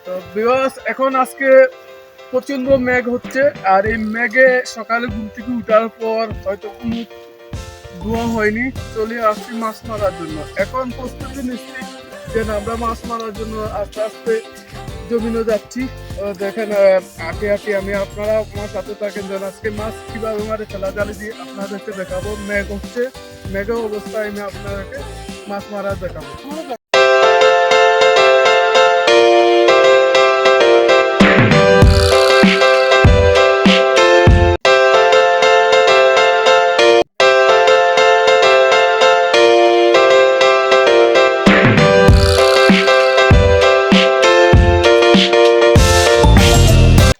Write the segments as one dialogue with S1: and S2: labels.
S1: তো ভিউয়ার্স এখন আজকে প্রচন্ড মেঘ হচ্ছে আর এই মেঘে সকালে ঘুম থেকে উঠার পর হয়তো কোনো ধোয়া হয়নি, চলে আসছি মাছ মারার জন্য। এখন প্রস্তুতি নিচ্ছি যে আমরা মাছ মারার জন্য আস্তে আস্তে জমিনে যাচ্ছি। দেখেন আঁকে আঁকে আমি, আপনারা আমার সাথে থাকেন যেন আজকে মাছ কিভাবে মারে ফেলা জালি দিয়ে আপনাদেরকে দেখাবো। মেঘ হচ্ছে, মেঘের অবস্থায় আমি আপনাদেরকে মাছ মারা দেখাবো।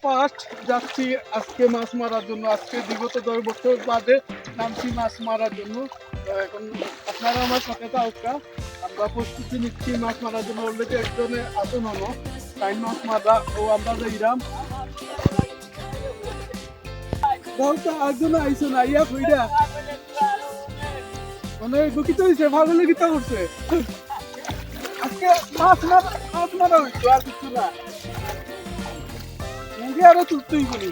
S1: ফার্স্ট যাচ্ছি আজকে মাছ মারার জন্য। আজকে বিগত 10 বছর বাদে নামছি মাছ মারার জন্য। তো এখন আপনারা আমার সাথে থাকা, আমরা প্রস্তুতি নিচ্ছি মাছ মারার জন্য। অলরেডি একজনে আসন হলো তাই মাছ মারা ও আমরা যাইরাম। বলতো একজন আইসো না ইয়া কইরা মানে দুঃখিত হয়েছে, ভালো লেগে করছে আজকে মাছ মারা হইতো আর কিছু না। মুখে আরো তুলতেই করি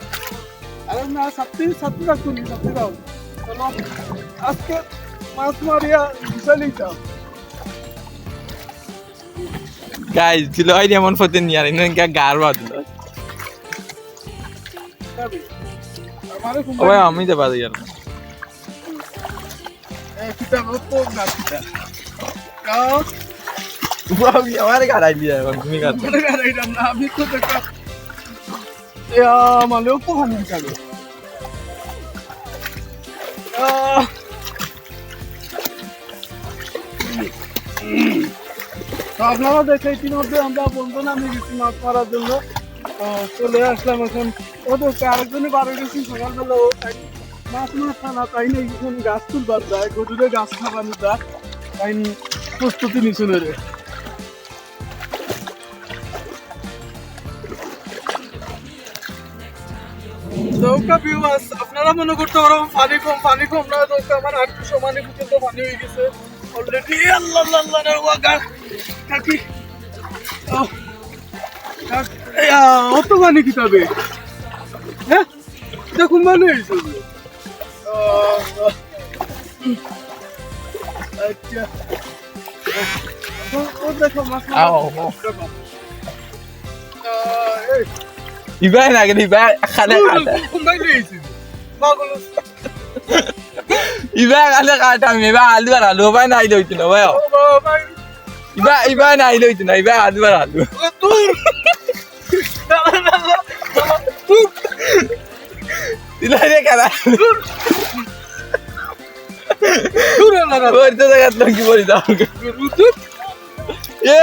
S1: আরে না, সাথে রাখুন সাথে রাখুন। চলো আজকে মাছ মারিয়া বিশালই যাও
S2: গাইস ছিল ওই এমন ফতে নিয়ে আর ইনকা গার বাদল ওই আমি তো বাদ গেল
S1: কিতাব তো না কিতাব কাও
S2: আমি আমার গাড়াই দিয়া এখন তুমি গাড়
S1: গাড়াইটা না, আমি তো দেখা মালেও তো হানি কাগে আপনারা দেখে ইতিমধ্যে আমরা বলবো না আমি গেছি মাছ মারার জন্য। চলে আসলাম এখন। ওদের আরেকজনে বারো গেছি সকালবেলা, ও মাছ খানা তাই না, এখন গাছ তুলবার যায়, গরুরে গাছ খাবানো যায়, তাই প্রস্তুতি নিচে রে। নৌকা ভিউয়ার্স আপনারা মনে করতে পারো পানি কম না, নৌকা আমার আটটু সমানে পর্যন্ত পানি হয়ে গেছে অলরেডি। আল্লাহ আল্লাহ নৌকা কাকি অত পানি কিতাবে হ্যাঁ দেখুন মানে হয়েছে। আচ্ছা দেখো মাছ
S2: ইবাই না গেলি ইবাই খালে কাটা ইবাই খালে কাটা আমি ইবাই আলু আর আলু ভাই নাই লইতি না ভাই ইবাই নাই লইতি না ইবাই আলু আর আলু দিলাই রে কারা ওই তো জায়গা তো কি বলি দাও এ